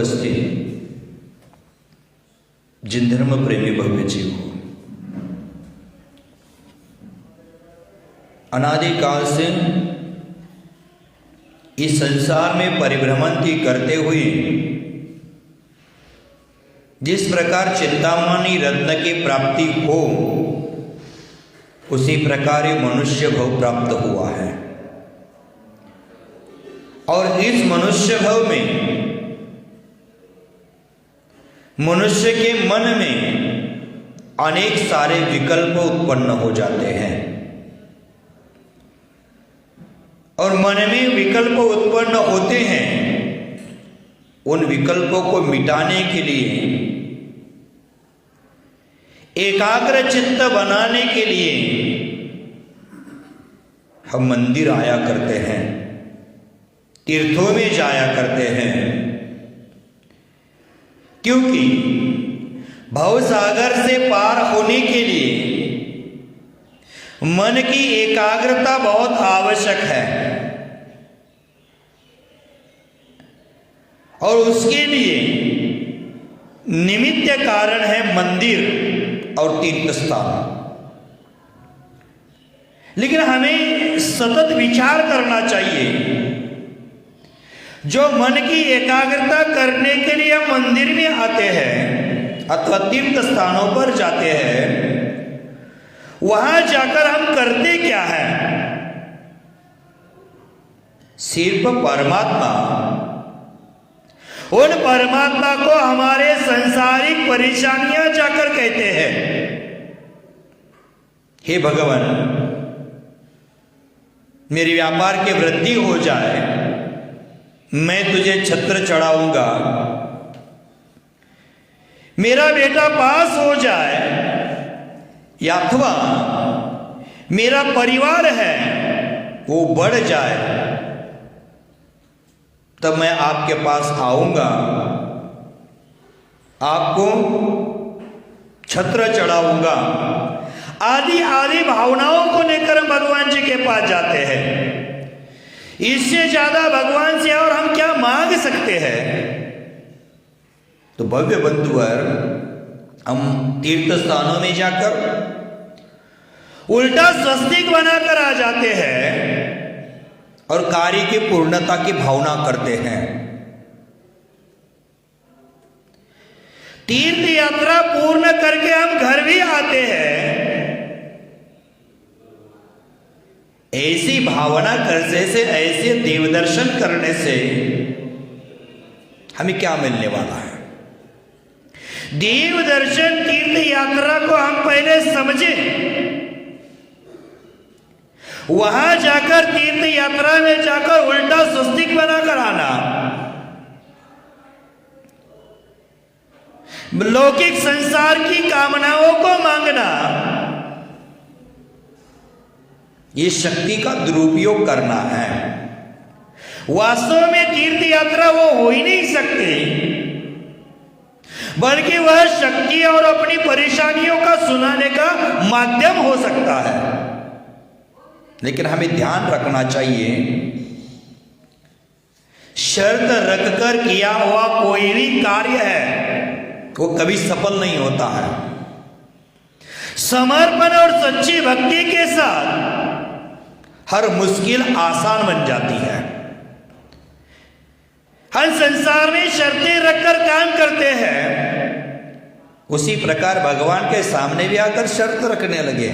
उपस्थित जिन धर्म प्रेमी भव्य जीव हो, अनादिकाल से इस संसार में परिभ्रमण करते हुए जिस प्रकार चिंतामणि रत्न की प्राप्ति हो, उसी प्रकार ये मनुष्य भव प्राप्त हुआ है। और इस मनुष्य भव में मनुष्य के मन में अनेक सारे विकल्प उत्पन्न हो जाते हैं, और मन में विकल्प उत्पन्न होते हैं। उन विकल्पों को मिटाने के लिए, एकाग्र चित्त बनाने के लिए हम मंदिर आया करते हैं, तीर्थों में जाया करते हैं, क्योंकि भवसागर से पार होने के लिए मन की एकाग्रता बहुत आवश्यक है, और उसके लिए निमित्त कारण है मंदिर और तीर्थ स्थान। लेकिन हमें सतत विचार करना चाहिए। जो मन की एकाग्रता करने के लिए हम मंदिर में आते हैं अथवा तीर्थ स्थानों पर जाते हैं, वहां जाकर हम करते क्या है? सिर्फ परमात्मा, उन परमात्मा को हमारे सांसारिक परेशानियां जाकर कहते हैं, हे भगवान, मेरी व्यापार की वृद्धि हो जाए, मैं तुझे छत्र चढ़ाऊंगा, मेरा बेटा पास हो जाए, या अथवा मेरा परिवार है वो बढ़ जाए, तब मैं आपके पास आऊंगा, आपको छत्र चढ़ाऊंगा। आदि आदि भावनाओं को लेकर हम भगवान जी के पास जाते हैं। इससे ज्यादा भगवान से और हम क्या मांग सकते हैं? तो भव्य बंधुवर, हम तीर्थ स्थानों में जाकर उल्टा स्वस्तिक बनाकर आ जाते हैं और कार्य की पूर्णता की भावना करते हैं। तीर्थ यात्रा पूर्ण करके हम घर भी आते हैं। ऐसी भावना करने से, ऐसे देव दर्शन करने से हमें क्या मिलने वाला है? देव दर्शन तीर्थ यात्रा को हम पहले समझें। वहां जाकर तीर्थ यात्रा में जाकर उल्टा स्वस्तिक बनाकर आना, लौकिक संसार की कामनाओं को मांगना, ये शक्ति का दुरुपयोग करना है। वास्तव में तीर्थ यात्रा वो हो ही नहीं सकती, बल्कि वह शक्ति और अपनी परेशानियों का सुनाने का माध्यम हो सकता है। लेकिन हमें ध्यान रखना चाहिए, शर्त रखकर किया हुआ कोई भी कार्य है वो कभी सफल नहीं होता है। समर्पण और सच्ची भक्ति के साथ हर मुश्किल आसान बन जाती है। हर संसार में शर्तें रखकर काम करते हैं, उसी प्रकार भगवान के सामने भी आकर शर्त रखने लगे,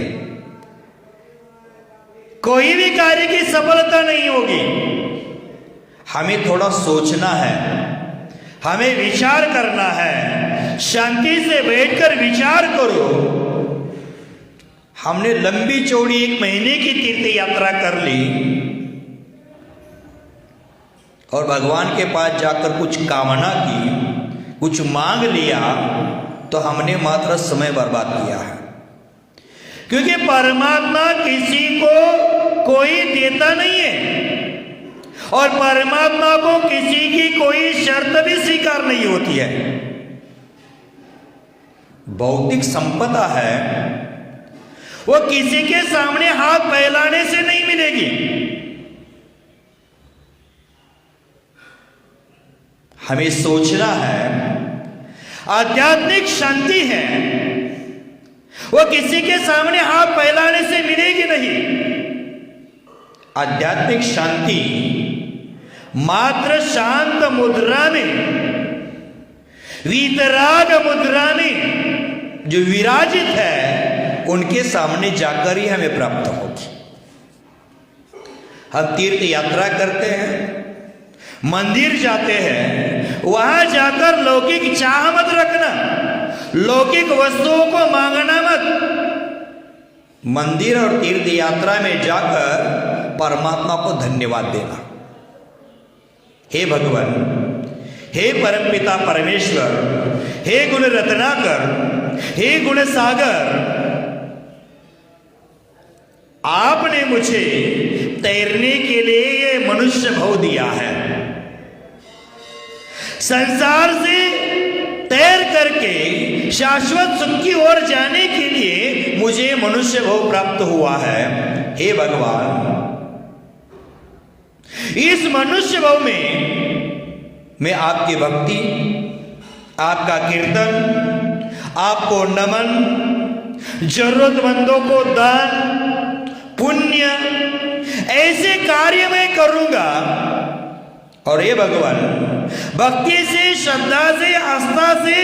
कोई भी कार्य की सफलता नहीं होगी। हमें थोड़ा सोचना है, हमें विचार करना है। शांति से बैठकर विचार करो। हमने लंबी चौड़ी 1 महीने की तीर्थ यात्रा कर ली और भगवान के पास जाकर कुछ कामना की, कुछ मांग लिया, तो हमने मात्र समय बर्बाद किया है। क्योंकि परमात्मा किसी को कोई देता नहीं है, और परमात्मा को किसी की कोई शर्त भी स्वीकार नहीं होती है। भौतिक संपदा है, वो किसी के सामने हाथ फैलाने से नहीं मिलेगी। हमें सोचना है। आध्यात्मिक शांति है वो किसी के सामने हाथ फैलाने से मिलेगी नहीं। आध्यात्मिक शांति मात्र शांत मुद्रा में, वीतराग मुद्रा में जो विराजित है उनके सामने जाकर ही हमें प्राप्त होगी। हम तीर्थ यात्रा करते हैं, मंदिर जाते हैं, वहां जाकर लौकिक चाह मत रखना, लौकिक वस्तुओं को मांगना मत। मंदिर और तीर्थ यात्रा में जाकर परमात्मा को धन्यवाद देना। हे भगवान, हे परमपिता परमेश्वर, हे गुण रत्नाकर, हे गुण सागर, आपने मुझे तैरने के लिए ये मनुष्य भव दिया है। संसार से तैर करके शाश्वत सुख की ओर जाने के लिए मुझे मनुष्य भव प्राप्त हुआ है। हे भगवान, इस मनुष्य भव में मैं आपकी भक्ति, आपका कीर्तन, आपको नमन, जरूरतमंदों को दान, पुण्य, ऐसे कार्य मैं करूंगा। और ये भगवान, भक्ति से, श्रद्धा से, आस्था से,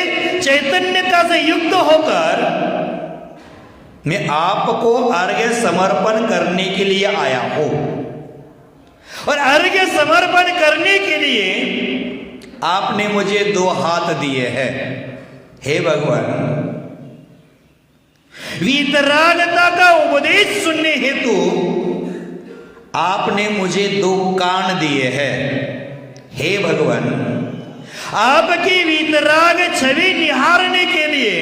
चैतन्यता से युक्त होकर मैं आपको अर्घ्य समर्पण करने के लिए आया हूं। और अर्घ्य समर्पण करने के लिए आपने मुझे 2 हाथ दिए हैं। हे भगवान, वीतरागता का उपदेश सुनने हेतु आपने मुझे 2 कान दिए हैं। हे भगवान, आपकी वीतराग छवि निहारने के लिए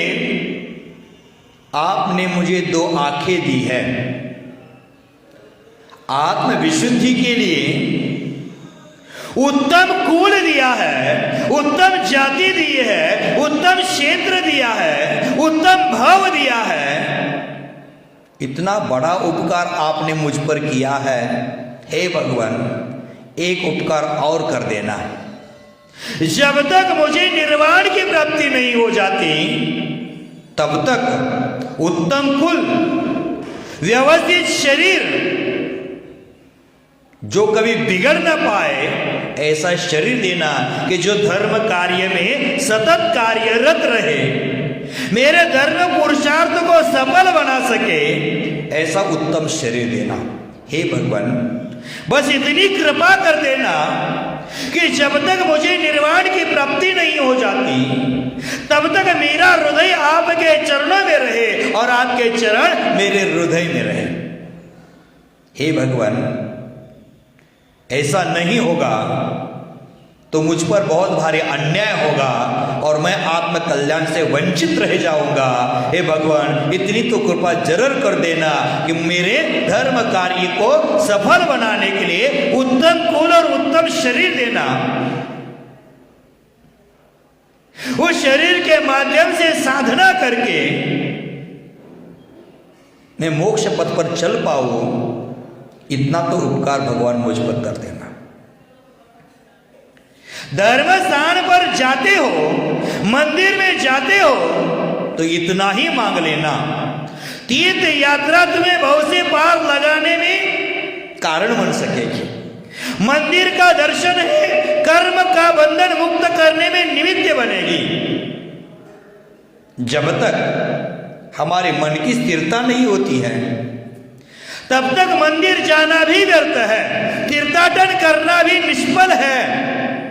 आपने मुझे 2 आंखें दी है। आत्म विशुद्धि के लिए उत्तम कुल दिया है, उत्तम जाति दी है, उत्तम क्षेत्र दिया है, उत्तम भाव दिया है। इतना बड़ा उपकार आपने मुझ पर किया है। हे भगवान, एक उपकार और कर देना। जब तक मुझे निर्वाण की प्राप्ति नहीं हो जाती तब तक उत्तम कुल, व्यवस्थित शरीर, जो कभी बिगड़ न पाए ऐसा शरीर देना कि जो धर्म कार्य में सतत कार्यरत रहे, मेरे धर्म पुरुषार्थ को सफल बना सके, ऐसा उत्तम शरीर देना। हे भगवान, बस इतनी कृपा कर देना कि जब तक मुझे निर्वाण की प्राप्ति नहीं हो जाती तब तक मेरा हृदय आपके चरणों में रहे और आपके चरण मेरे हृदय में रहे। हे भगवान, ऐसा नहीं होगा तो मुझ पर बहुत भारी अन्याय होगा और मैं आत्म कल्याण से वंचित रह जाऊंगा। हे भगवान, इतनी तो कृपा जरूर कर देना कि मेरे धर्म कार्य को सफल बनाने के लिए उत्तम कुल और उत्तम शरीर देना। उस शरीर के माध्यम से साधना करके मैं मोक्ष पथ पर चल पाऊं, इतना तो उपकार भगवान मुझ पर कर देना। धर्म स्थान पर जाते हो, मंदिर में जाते हो तो इतना ही मांग लेना। तीर्थ यात्रा तुम्हें भव से पार लगाने में कारण बन सकेगी। मंदिर का दर्शन है, कर्म का बंधन मुक्त करने में निमित्त बनेगी। जब तक हमारे मन की स्थिरता नहीं होती है तब तक मंदिर जाना भी व्यर्थ है, तीर्थाटन करना भी निष्फल है।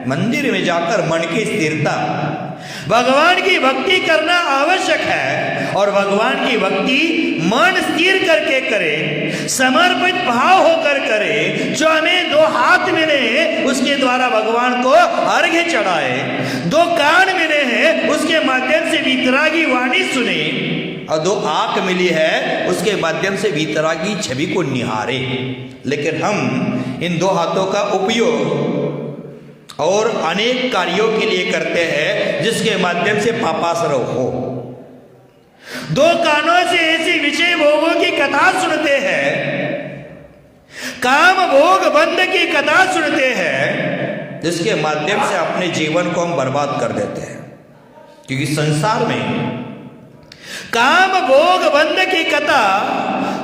मंदिर में जाकर मन की स्थिरता, भगवान की भक्ति करना आवश्यक है और भगवान की भक्ति मन स्थिर करके करे, समर्पित भाव होकर करे। जो हमें 2 हाथ मिले हैं उसके द्वारा भगवान को अर्घ्य चढ़ाए, 2 कान मिले हैं उसके माध्यम से वीतरागी वाणी सुने और 2 आंख मिली है उसके माध्यम से वीतरागी छवि को निहारे। लेकिन हम इन 2 हाथों का उपयोग और अनेक कार्यों के लिए करते हैं जिसके माध्यम से पापासरव हो। 2 कानों से ऐसी विषय भोगों की कथा सुनते हैं, काम भोग बंध की कथा सुनते हैं जिसके माध्यम से अपने जीवन को हम बर्बाद कर देते हैं। क्योंकि संसार में काम भोग बंध की कथा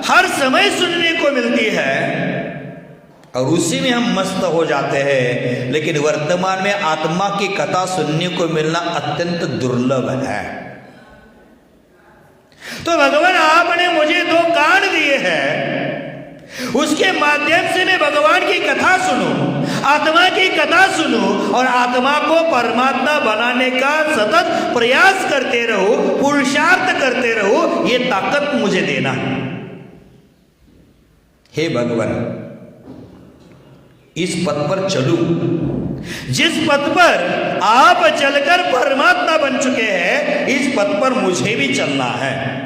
हर समय सुनने को मिलती है और उसी में हम मस्त हो जाते हैं, लेकिन वर्तमान में आत्मा की कथा सुनने को मिलना अत्यंत दुर्लभ है। तो भगवान आपने मुझे 2 कान दिए हैं, उसके माध्यम से मैं भगवान की कथा सुनूं, आत्मा की कथा सुनूं और आत्मा को परमात्मा बनाने का सतत प्रयास करते रहो, पुरुषार्थ करते रहो, ये ताकत मुझे देना है। हे भगवान, इस पथ पर चलूं जिस पथ पर आप चलकर परमात्मा बन चुके हैं, इस पथ पर मुझे भी चलना है।